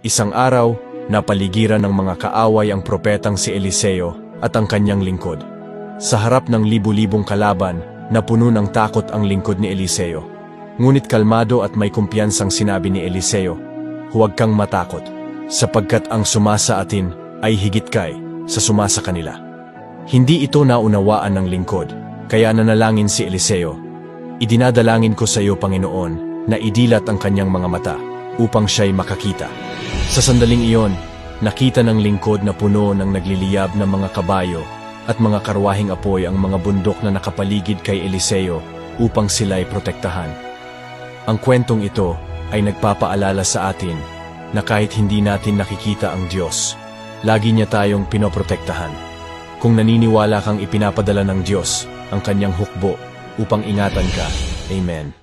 Isang araw, napaligiran ng mga kaaway ang propetang si Eliseo at ang kanyang lingkod. Sa harap ng libu-libong kalaban, napuno ng takot ang lingkod ni Eliseo. Ngunit kalmado at may kumpiyansang sinabi ni Eliseo, "Huwag kang matakot, sapagkat ang sumasa atin ay higit kay sa sumasa kanila." Hindi ito naunawaan ng lingkod, kaya nanalangin si Eliseo, "Idinadalangin ko sa iyo, Panginoon, na idilat ang kanyang mga mata, upang siya'y makakita." Sa sandaling iyon, nakita ng lingkod na puno ng nagliliyab na mga kabayo at mga karwaheng apoy ang mga bundok na nakapaligid kay Eliseo upang sila'y protektahan. Ang kwentong ito ay nagpapaalala sa atin na kahit hindi natin nakikita ang Diyos, lagi niya tayong pinoprotektahan. Kung naniniwala kang ipinapadala ng Diyos ang kanyang hukbo upang ingatan ka, Amen.